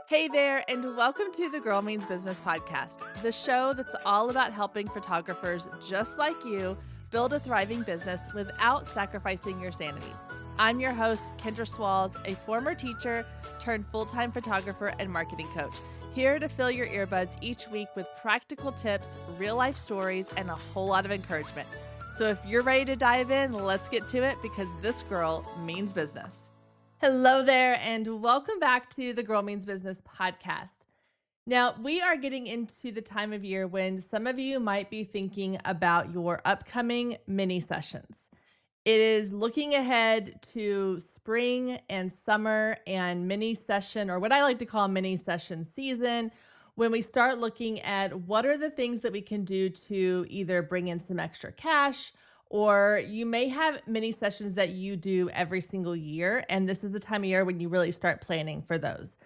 Hey there, and welcome to the Girl Means Business podcast, the show that's all about helping photographers just like you build a thriving business without sacrificing your sanity. I'm your host, Kendra Swalls, a former teacher turned full-time photographer and marketing coach, here to fill your earbuds each week with practical tips, real-life stories, and a whole lot of encouragement. So if you're ready to dive in, let's get to it because this girl means business. Hello there, and welcome back to the Girl Means Business podcast. Now, we are getting into the time of year when some of you might be thinking about your upcoming mini sessions. It is looking ahead to spring and summer and mini session, or what I like to call mini session season, when we start looking at what are the things that we can do to either bring in some extra cash, or you may have mini sessions that you do every single year. And this is the time of year when you really start planning for those.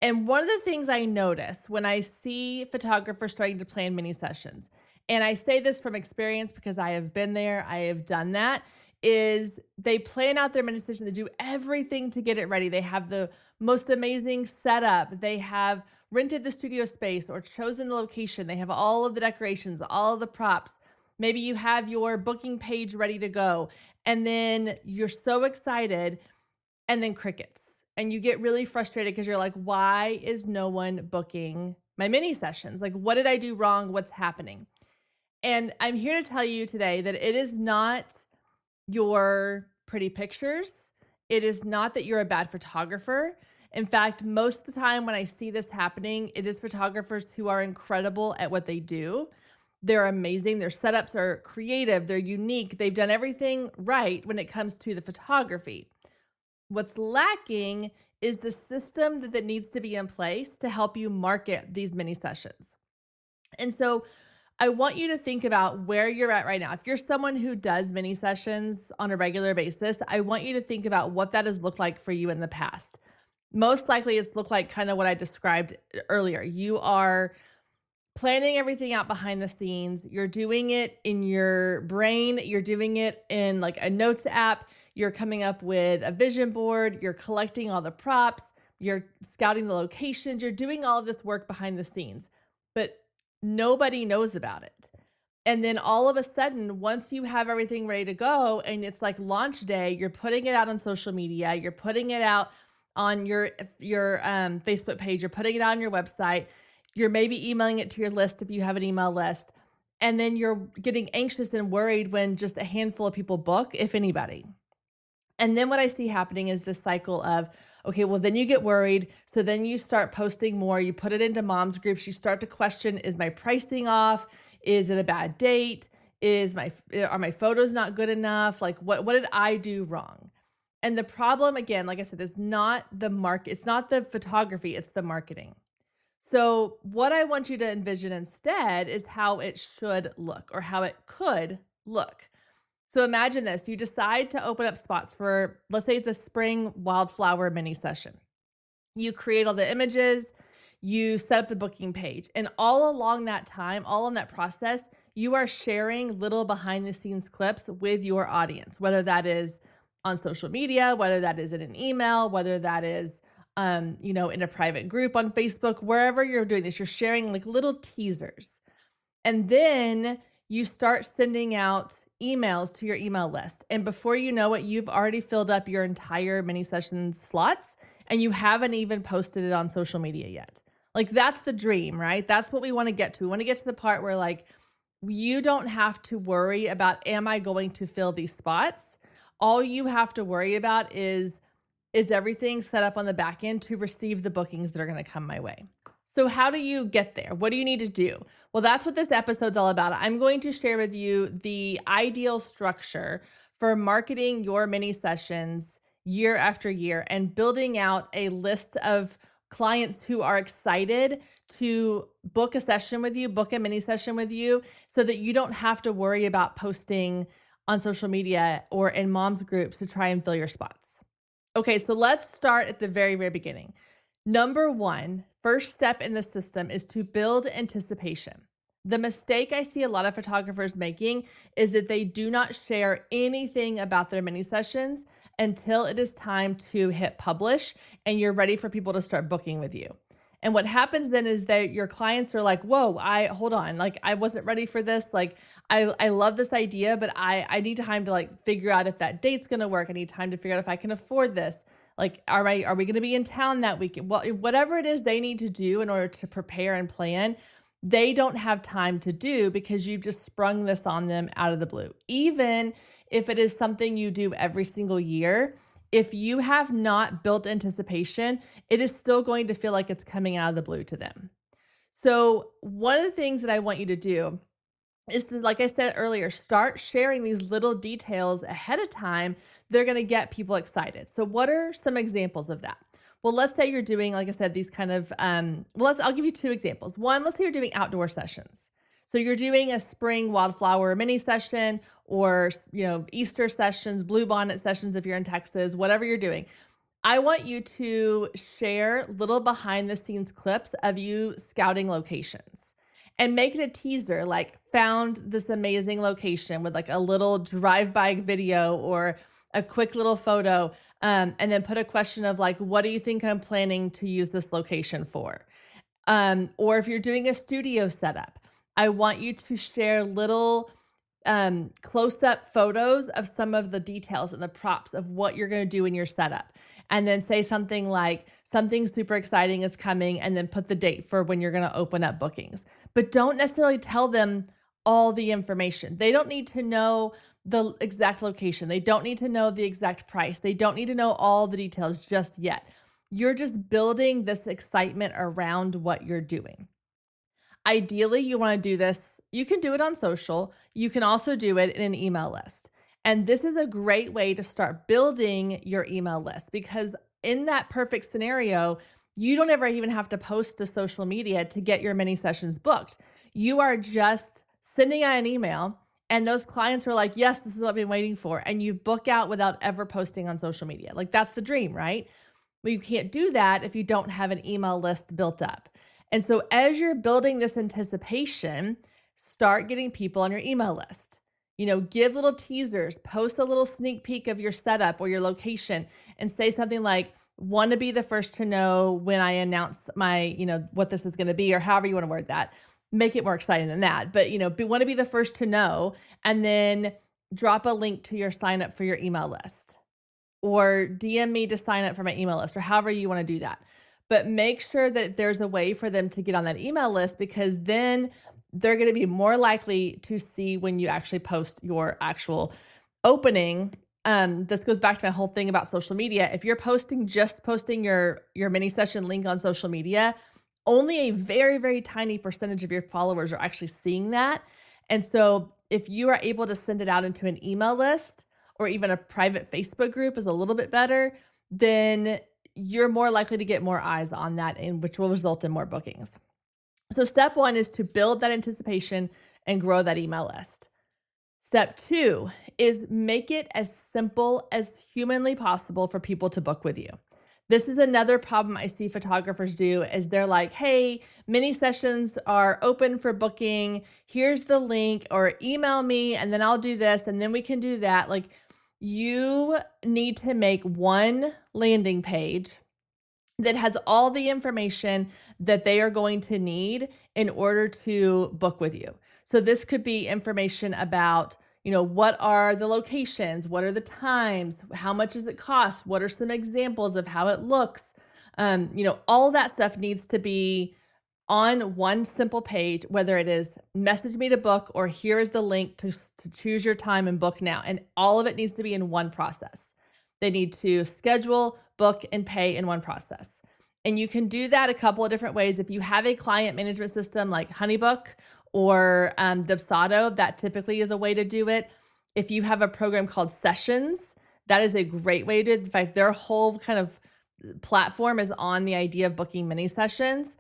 And one of the things I notice when I see photographers starting to plan mini sessions, and I say this from experience because I have been there, I have done that, is they plan out their mini session. They do everything to get it ready. They have the most amazing setup. They have rented the studio space or chosen the location. They have all of the decorations, all of the props. Maybe you have your booking page ready to go, and then you're so excited, and then crickets. And you get really frustrated because you're like, why is no one booking my mini sessions? Like, what did I do wrong? What's happening? And I'm here to tell you today that it is not your pretty pictures. It is not that you're a bad photographer. In fact, most of the time when I see this happening, it is photographers who are incredible at what they do. They're amazing. Their setups are creative. They're unique. They've done everything right when it comes to the photography. What's lacking is the system that needs to be in place to help you market these mini sessions. And so I want you to think about where you're at right now. If you're someone who does mini sessions on a regular basis, I want you to think about what that has looked like for you in the past. Most likely it's looked like kind of what I described earlier. You are planning everything out behind the scenes. You're doing it in your brain. You're doing it in like a notes app. You're coming up with a vision board. You're collecting all the props. You're scouting the locations. You're doing all of this work behind the scenes, but nobody knows about it. And then all of a sudden, once you have everything ready to go and it's like launch day, you're putting it out on social media. You're putting it out on your Facebook page. You're putting it out on your website. You're maybe emailing it to your list if you have an email list. And then you're getting anxious and worried when just a handful of people book, if anybody. And then what I see happening is this cycle of, okay, well, then you get worried. So then you start posting more. You put it into moms groups. You start to question, is my pricing off? Is it a bad date? Are my photos not good enough? Like what did I do wrong? And the problem, again, like I said, is not the market. It's not the photography. It's the marketing. So what I want you to envision instead is how it should look or how it could look. So imagine this, you decide to open up spots for, let's say it's a spring wildflower mini session. You create all the images, you set up the booking page, and all along that time, all in that process, you are sharing little behind the scenes clips with your audience, whether that is on social media, whether that is in an email, whether that is in a private group on Facebook, wherever you're doing this, you're sharing like little teasers. And then you start sending out emails to your email list. And before you know it, you've already filled up your entire mini session slots and you haven't even posted it on social media yet. Like that's the dream, right? That's what we want to get to. We want to get to the part where like, you don't have to worry about, am I going to fill these spots? All you have to worry about is everything set up on the back end to receive the bookings that are going to come my way. So how do you get there? What do you need to do? Well, that's what this episode's all about. I'm going to share with you the ideal structure for marketing your mini sessions year after year and building out a list of clients who are excited to book a session with you, book a mini session with you, so that you don't have to worry about posting on social media or in moms groups to try and fill your spots. Okay, so let's start at the very, very beginning. Number one, first step in the system is to build anticipation. The mistake I see a lot of photographers making is that they do not share anything about their mini sessions until it is time to hit publish and you're ready for people to start booking with you. And what happens then is that your clients are like, whoa, hold on. Like, I wasn't ready for this. Like, I love this idea, but I need time to like figure out if that date's going to work. I need time to figure out if I can afford this. Like, are we going to be in town that weekend? Well, whatever it is they need to do in order to prepare and plan, they don't have time to do because you've just sprung this on them out of the blue. Even if it is something you do every single year, if you have not built anticipation, it is still going to feel like it's coming out of the blue to them. So one of the things that I want you to do is to, like I said earlier, start sharing these little details ahead of time. They're going to get people excited. So what are some examples of that? Well, let's say you're doing, like I said, these kind of, I'll give you two examples. One, let's say you're doing outdoor sessions. So you're doing a spring wildflower mini session, or, Easter sessions, bluebonnet sessions if you're in Texas, whatever you're doing. I want you to share little behind the scenes clips of you scouting locations and make it a teaser, like found this amazing location with like a little drive-by video or a quick little photo. And then put a question of like, what do you think I'm planning to use this location for? Or if you're doing a studio setup, I want you to share little close-up photos of some of the details and the props of what you're going to do in your setup. And then say something like, something super exciting is coming, and then put the date for when you're going to open up bookings. But don't necessarily tell them all the information. They don't need to know the exact location. They don't need to know the exact price. They don't need to know all the details just yet. You're just building this excitement around what you're doing. Ideally, you want to do this. You can do it on social. You can also do it in an email list. And this is a great way to start building your email list, because in that perfect scenario, you don't ever even have to post to social media to get your mini sessions booked. You are just sending out an email, and those clients are like, yes, this is what I've been waiting for. And you book out without ever posting on social media. Like, that's the dream, right? Well, you can't do that if you don't have an email list built up. And so as you're building this anticipation, start getting people on your email list. Give little teasers, post a little sneak peek of your setup or your location, and say something like, want to be the first to know when I announce my, what this is going to be, or however you want to word that. Make it more exciting than that. But, want to be the first to know, and then drop a link to your sign up for your email list, or DM me to sign up for my email list, or however you want to do that. But make sure that there's a way for them to get on that email list, because then they're going to be more likely to see when you actually post your actual opening. This goes back to my whole thing about social media. If you're posting your mini session link on social media, only a very, very tiny percentage of your followers are actually seeing that. And so if you are able to send it out into an email list, or even a private Facebook group is a little bit better, then you're more likely to get more eyes on that, and which will result in more bookings. So step one is to build that anticipation and grow that email list. Step two is make it as simple as humanly possible for people to book with you. This is another problem I see photographers do, is they're like, hey, mini sessions are open for booking. Here's the link, or email me and then I'll do this and then we can do that. Like, you need to make one landing page that has all the information that they are going to need in order to book with you. So this could be information about, what are the locations? What are the times? How much does it cost? What are some examples of how it looks? All that stuff needs to be on one simple page, whether it is message me to book or here is the link to choose your time and book now. And all of it needs to be in one process. They need to schedule, book, and pay in one process. And you can do that a couple of different ways. If you have a client management system like Honeybook or Dubsado, that typically is a way to do it. If you have a program called Sessions, that is a great way to do it. In fact, their whole kind of platform is on the idea of booking mini sessions.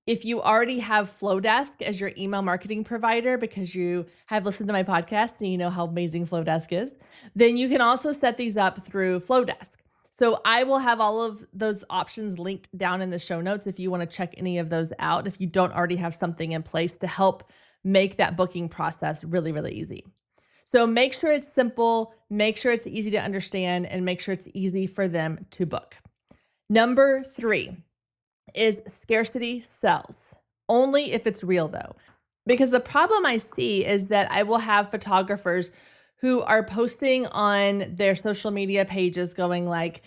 If you already have Flowdesk as your email marketing provider, because you have listened to my podcast and you know how amazing Flowdesk is, then you can also set these up through Flowdesk. So I will have all of those options linked down in the show notes if you want to check any of those out, if you don't already have something in place to help make that booking process really, really easy. So make sure it's simple, make sure it's easy to understand, and make sure it's easy for them to book. Number 3, is scarcity sells. Only if it's real though. Because the problem I see is that I will have photographers who are posting on their social media pages going like,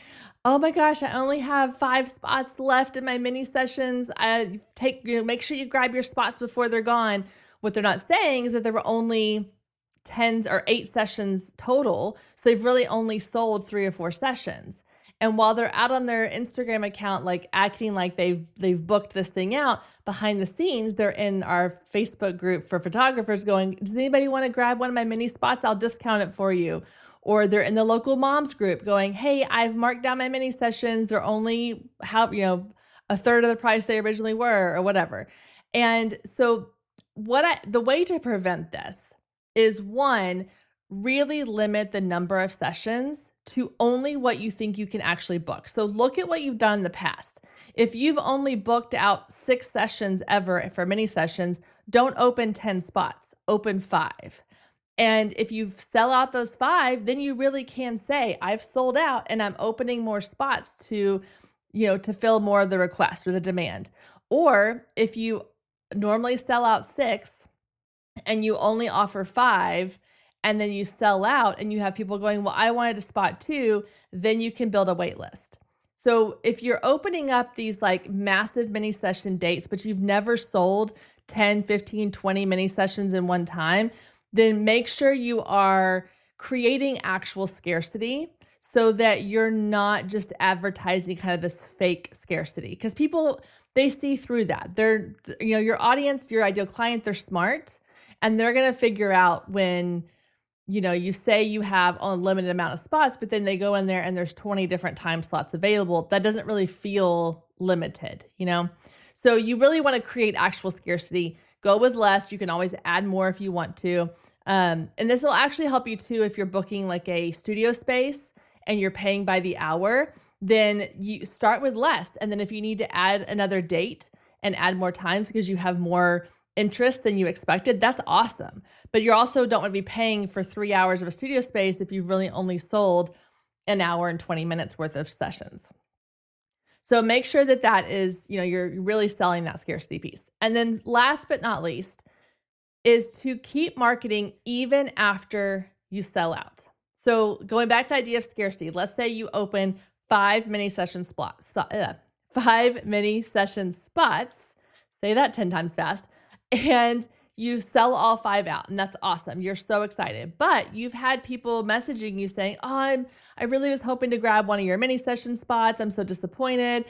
oh my gosh, I only have 5 spots left in my mini sessions. Make sure you grab your spots before they're gone. What they're not saying is that there were only 10 or 8 sessions total. So they've really only sold 3 or 4 sessions. And while they're out on their Instagram account, like acting like they've booked this thing out, behind the scenes, they're in our Facebook group for photographers going, does anybody want to grab one of my mini spots? I'll discount it for you. Or they're in the local moms group going, hey, I've marked down my mini sessions. They're only a third of the price they originally were or whatever. And so the way to prevent this is, one, really limit the number of sessions to only what you think you can actually book. So look at what you've done in the past. If you've only booked out 6 sessions ever for mini sessions, don't open 10 spots, open 5. And if you sell out those 5, then you really can say, I've sold out and I'm opening more spots to fill more of the request or the demand. Or if you normally sell out 6 and you only offer 5, and then you sell out and you have people going, well, I wanted a spot too, then you can build a wait list. So if you're opening up these like massive mini session dates, but you've never sold 10, 15, 20 mini sessions in one time, then make sure you are creating actual scarcity so that you're not just advertising kind of this fake scarcity. Because people, they see through that. They're, your audience, your ideal client, they're smart, and they're going to figure out when you say you have a limited amount of spots, but then they go in there and there's 20 different time slots available. That doesn't really feel limited, So you really want to create actual scarcity. Go with less. You can always add more if you want to. And this will actually help you too if you're booking like a studio space and you're paying by the hour, then you start with less. And then if you need to add another date and add more times because you have more interest than you expected, that's awesome. But you also don't want to be paying for 3 hours of a studio space if you've really only sold an hour and 20 minutes worth of sessions. So make sure that is, you're really selling that scarcity piece. And then last but not least is to keep marketing even after you sell out. So going back to the idea of scarcity, let's say you open 5 mini session spots, 5 mini session spots, say that 10 times fast, and you sell all 5 out, and that's awesome. You're so excited. But you've had people messaging you saying, oh, I really was hoping to grab one of your mini session spots. I'm so disappointed.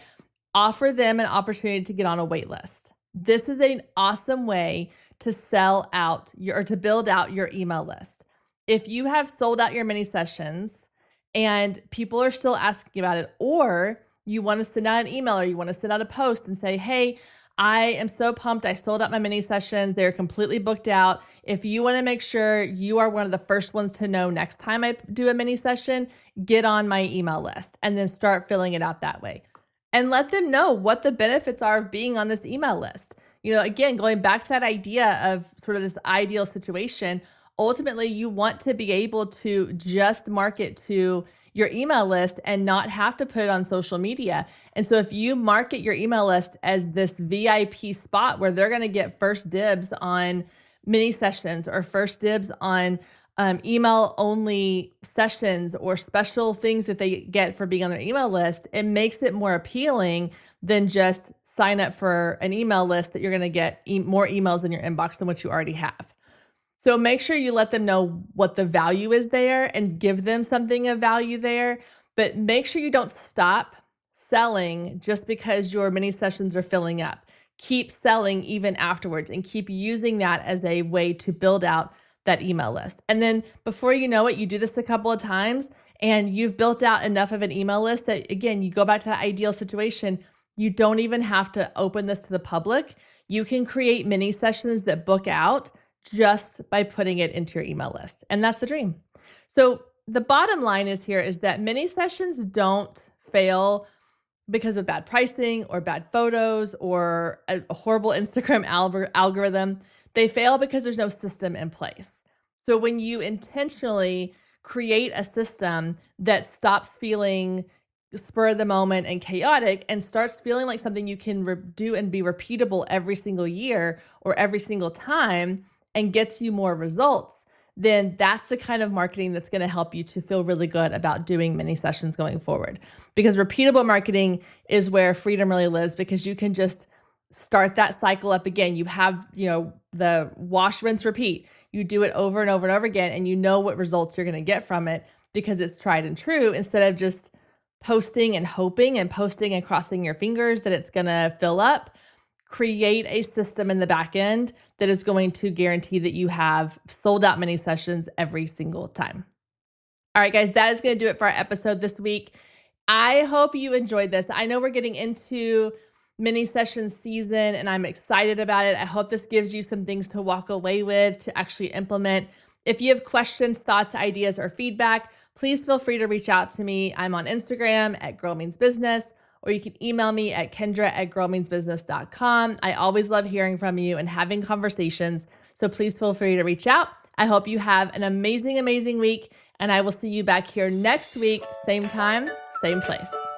Offer them an opportunity to get on a wait list. This is an awesome way to sell out or to build out your email list. If you have sold out your mini sessions and people are still asking about it, or you want to send out an email or you want to send out a post and say, hey, I am so pumped. I sold out my mini sessions. They're completely booked out. If you want to make sure you are one of the first ones to know next time I do a mini session, get on my email list and then start filling it out that way. And let them know what the benefits are of being on this email list. Again, going back to that idea of sort of this ideal situation, ultimately you want to be able to just market to your email list and not have to put it on social media. And so if you market your email list as this VIP spot where they're going to get first dibs on mini sessions or first dibs on email only sessions or special things that they get for being on their email list, it makes it more appealing than just sign up for an email list that you're going to get more emails in your inbox than what you already have. So make sure you let them know what the value is there and give them something of value there, but make sure you don't stop selling just because your mini sessions are filling up. Keep selling even afterwards and keep using that as a way to build out that email list. And then before you know it, you do this a couple of times and you've built out enough of an email list that, again, you go back to that ideal situation. You don't even have to open this to the public. You can create mini sessions that book out just by putting it into your email list. And that's the dream. So the bottom line is that mini sessions don't fail because of bad pricing or bad photos or a horrible Instagram algorithm. They fail because there's no system in place. So when you intentionally create a system that stops feeling spur of the moment and chaotic and starts feeling like something you can do and be repeatable every single year or every single time and gets you more results, then that's the kind of marketing that's going to help you to feel really good about doing mini sessions going forward. Because repeatable marketing is where freedom really lives, because you can just start that cycle up again. You have, the wash, rinse, repeat. You do it over and over and over again, and you know what results you're going to get from it because it's tried and true, instead of just posting and hoping and posting and crossing your fingers that it's going to fill up. Create a system in the back end that is going to guarantee that you have sold out mini sessions every single time. All right, guys, that is going to do it for our episode this week. I hope you enjoyed this. I know we're getting into mini session season and I'm excited about it. I hope this gives you some things to walk away with to actually implement. If you have questions, thoughts, ideas, or feedback, please feel free to reach out to me. I'm on Instagram at Girl Means Business, or you can email me at kendra@girlmeansbusiness.com. I always love hearing from you and having conversations, so please feel free to reach out. I hope you have an amazing, amazing week, and I will see you back here next week, same time, same place.